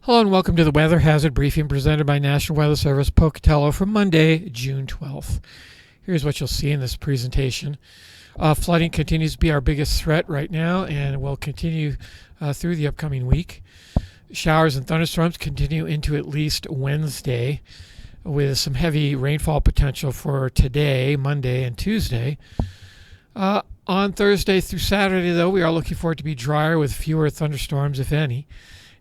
Hello and welcome to the Weather Hazard Briefing presented by National Weather Service Pocatello for Monday, June 12th. Here's what you'll see in this presentation. Flooding continues to be our biggest threat right now and will continue through the upcoming week. Showers and thunderstorms continue into at least Wednesday with some heavy rainfall potential for today, Monday, and Tuesday. On Thursday through Saturday, though, we are looking for it to be drier with fewer thunderstorms, if any.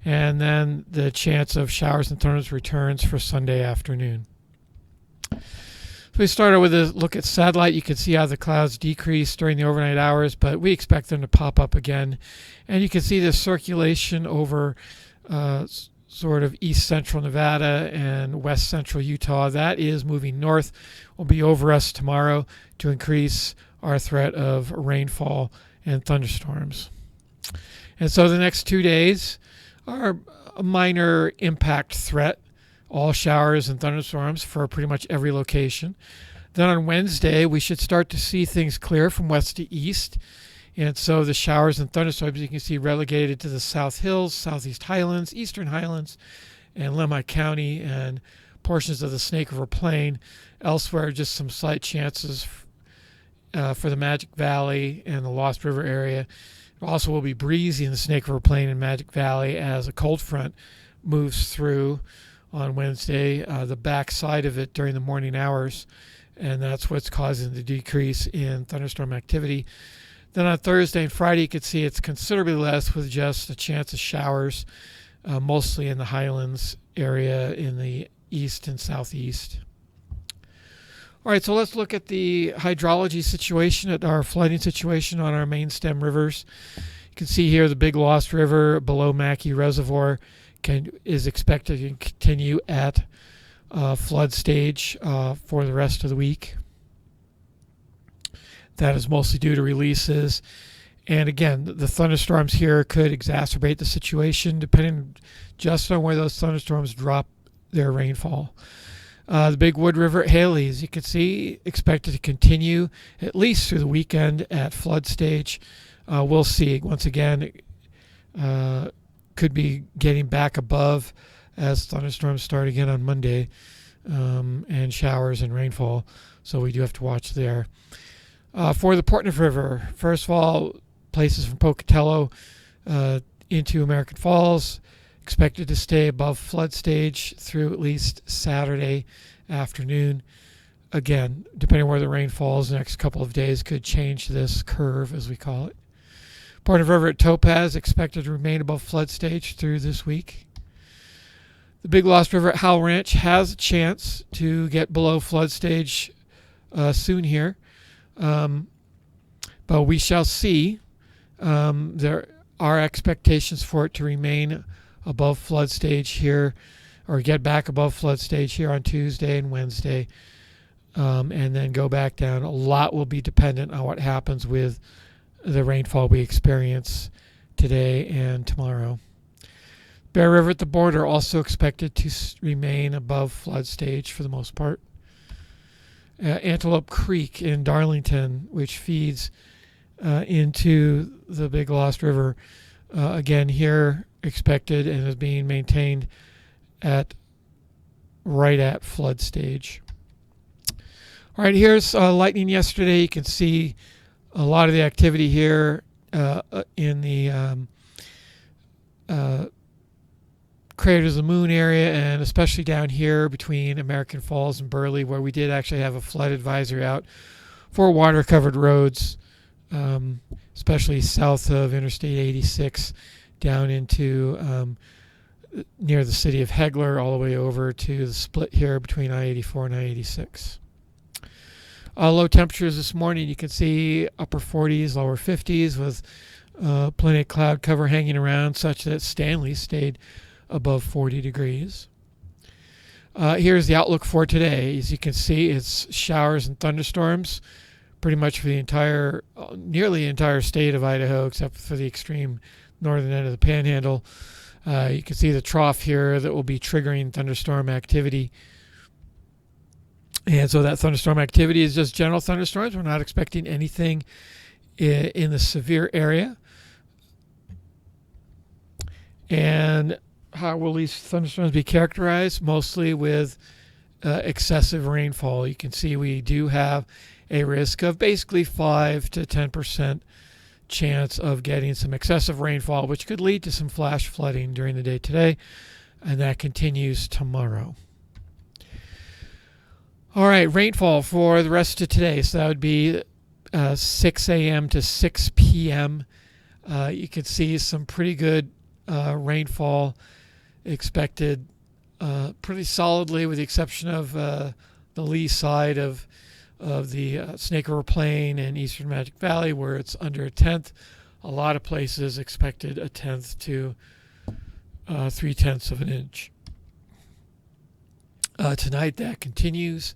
And then the chance of showers and thunderstorms returns for Sunday afternoon. So we started with a look at satellite. You can see how the clouds decrease during the overnight hours, but we expect them to pop up again. And you can see the circulation over sort of east central Nevada and west central Utah. That is moving north, will be over us tomorrow to increase our threat of rainfall and thunderstorms. And so the next 2 days are a minor impact threat, all showers and thunderstorms for pretty much every location. Then on Wednesday, we should start to see things clear from west to east. And so the showers and thunderstorms you can see relegated to the South Hills, Southeast Highlands, Eastern Highlands, and Lemhi County and portions of the Snake River Plain. Elsewhere, just some slight chances for the Magic Valley and the Lost River area. It also will be breezy in the Snake River Plain and Magic Valley as a cold front moves through on Wednesday, the back side of it during the morning hours, and that's what's causing the decrease in thunderstorm activity. Then on Thursday and Friday, you can see it's considerably less with just a chance of showers, mostly in the Highlands area in the east and southeast. All right, so let's look at the hydrology situation, at our flooding situation on our main stem rivers. You can see here the Big Lost River below Mackay Reservoir is expected to continue at flood stage for the rest of the week. That is mostly due to releases. And again, the thunderstorms here could exacerbate the situation depending just on where those thunderstorms drop their rainfall. The Big Wood River at Hailey, as you can see, expected to continue at least through the weekend at flood stage. We'll see. Once again, could be getting back above as thunderstorms start again on Monday, and showers and rainfall. So we do have to watch there. For the Portneuf River, first of all, places from Pocatello into American Falls, expected to stay above flood stage through at least Saturday afternoon. Again, depending on where the rain falls, the next couple of days could change this curve, as we call it. Portneuf River at Topaz expected to remain above flood stage through this week. The Big Lost River at Howell Ranch has a chance to get below flood stage soon here, but we shall see. There are expectations for it to remain above flood stage here, or get back above flood stage here on Tuesday and Wednesday, and then go back down. A lot will be dependent on what happens with the rainfall we experience today and tomorrow. Bear River at the border also expected to remain above flood stage for the most part. Antelope Creek in Darlington, which feeds into the Big Lost River, again here expected and is being maintained at right at flood stage. All right, here's lightning yesterday. You can see a lot of the activity here in the craters of the moon area, and especially down here between American Falls and Burley, where we did actually have a flood advisory out for water covered roads, especially south of Interstate 86 down into near the city of Hegler, all the way over to the split here between I-84 and I-86. Low temperatures this morning, you can see upper 40s, lower 50s with plenty of cloud cover hanging around, such that Stanley stayed above 40 degrees. Here's the outlook for today. As you can see, it's showers and thunderstorms pretty much for the nearly entire state of Idaho, except for the extreme northern end of the Panhandle. You can see the trough here that will be triggering thunderstorm activity. And so that thunderstorm activity is just general thunderstorms. We're not expecting anything in the severe area. And how will these thunderstorms be characterized? Mostly with excessive rainfall. You can see we do have a risk of basically 5 to 10% chance of getting some excessive rainfall, which could lead to some flash flooding during the day today, and that continues tomorrow. All right, rainfall for the rest of today. So that would be 6 a.m. to 6 p.m. You can see some pretty good rainfall expected pretty solidly, with the exception of the lee side of the Snake River Plain and Eastern Magic Valley, where it's under a tenth. A lot of places expected a tenth to 3/10 of an inch. Tonight that continues.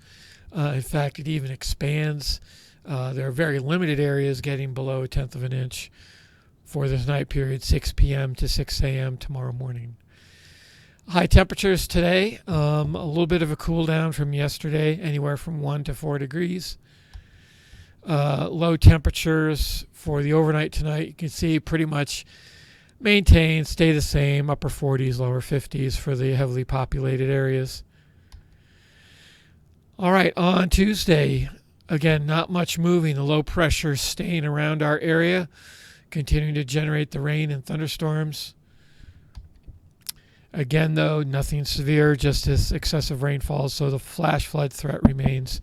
In fact, it even expands. There are very limited areas getting below a tenth of an inch for this night period, 6 p.m. to 6 a.m. tomorrow morning. High temperatures today, a little bit of a cool down from yesterday, anywhere from 1 to 4 degrees. Low temperatures for the overnight tonight, you can see pretty much maintain, stay the same, upper 40s, lower 50s for the heavily populated areas. All right, on Tuesday, again, not much moving. The low pressure staying around our area, continuing to generate the rain and thunderstorms. Again, though, nothing severe, just this excessive rainfall, so the flash flood threat remains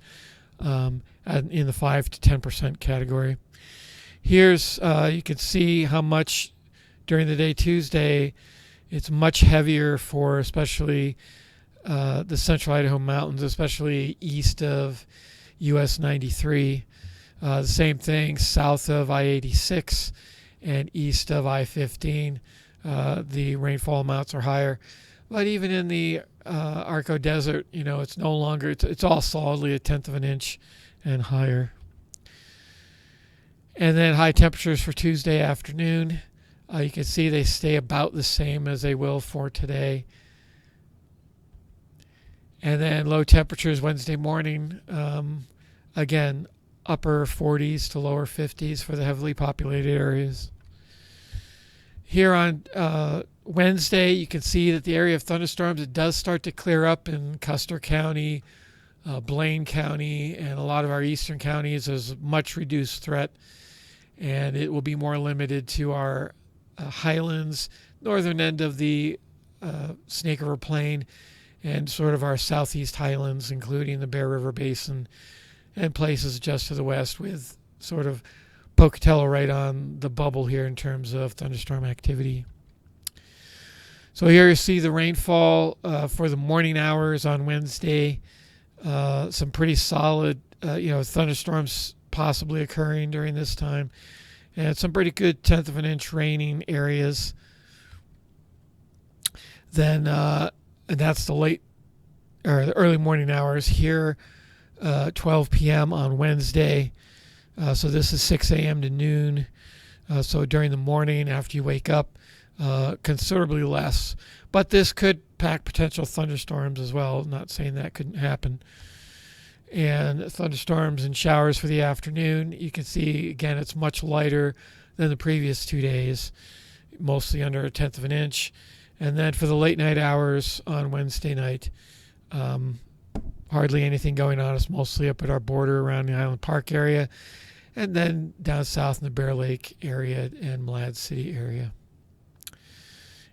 in the 5 to 10% category. Here's, you can see how much during the day Tuesday, it's much heavier for especially the central Idaho mountains, especially east of US 93. The same thing south of I-86 and east of I-15. The rainfall amounts are higher. But even in the Arco Desert, it's no longer, it's all solidly a tenth of an inch and higher. And then high temperatures for Tuesday afternoon. You can see they stay about the same as they will for today. And then low temperatures Wednesday morning, again, upper 40s to lower 50s for the heavily populated areas. Here on Wednesday, you can see that the area of thunderstorms, it does start to clear up in Custer County, Blaine County, and a lot of our eastern counties. There's much reduced threat, and it will be more limited to our highlands, northern end of the Snake River Plain, and sort of our southeast highlands, including the Bear River Basin and places just to the west, with sort of Pocatello right on the bubble here in terms of thunderstorm activity. So here you see the rainfall for the morning hours on Wednesday. Some pretty solid, thunderstorms possibly occurring during this time, and some pretty good tenth of an inch raining areas. Then, and that's the early morning hours here, 12 p.m. on Wednesday. So this is 6 a.m. to noon. So during the morning after you wake up, considerably less. But this could pack potential thunderstorms as well. Not saying that couldn't happen. And thunderstorms and showers for the afternoon. You can see, again, it's much lighter than the previous 2 days, mostly under a tenth of an inch. And then for the late night hours on Wednesday night, hardly anything going on. It's mostly up at our border around the Island Park area, and then down south in the Bear Lake area and Malad City area.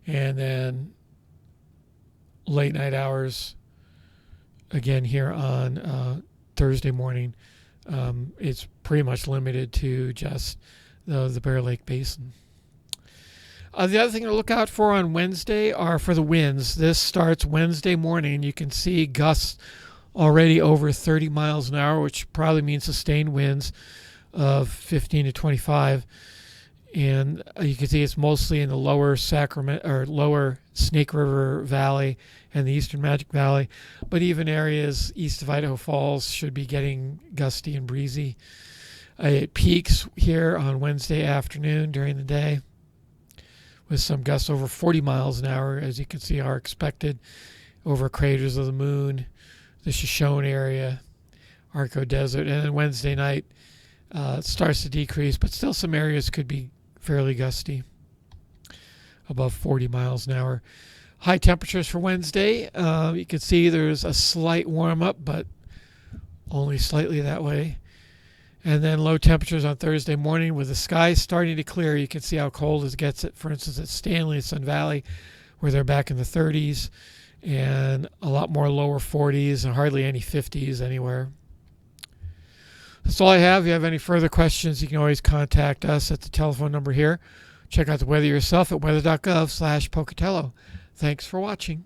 And then late night hours, again here on Thursday morning, it's pretty much limited to just the Bear Lake Basin. The other thing to look out for on Wednesday are for the winds. This starts Wednesday morning. You can see gusts already over 30 miles an hour, which probably means sustained winds of 15 to 25. And you can see it's mostly in the lower lower Snake River Valley and the Eastern Magic Valley. But even areas east of Idaho Falls should be getting gusty and breezy. It peaks here on Wednesday afternoon during the day, with some gusts over 40 miles an hour, as you can see, are expected over craters of the moon, the Shoshone area, Arco Desert. And then Wednesday night, it starts to decrease, but still some areas could be fairly gusty, above 40 miles an hour. High temperatures for Wednesday. You can see there's a slight warm up, but only slightly that way. And then low temperatures on Thursday morning with the sky starting to clear. You can see how cold it gets, for instance, at Stanley and Sun Valley, where they're back in the 30s, and a lot more lower 40s and hardly any 50s anywhere. That's all I have. If you have any further questions, you can always contact us at the telephone number here. Check out the weather yourself at weather.gov/Pocatello. Thanks for watching.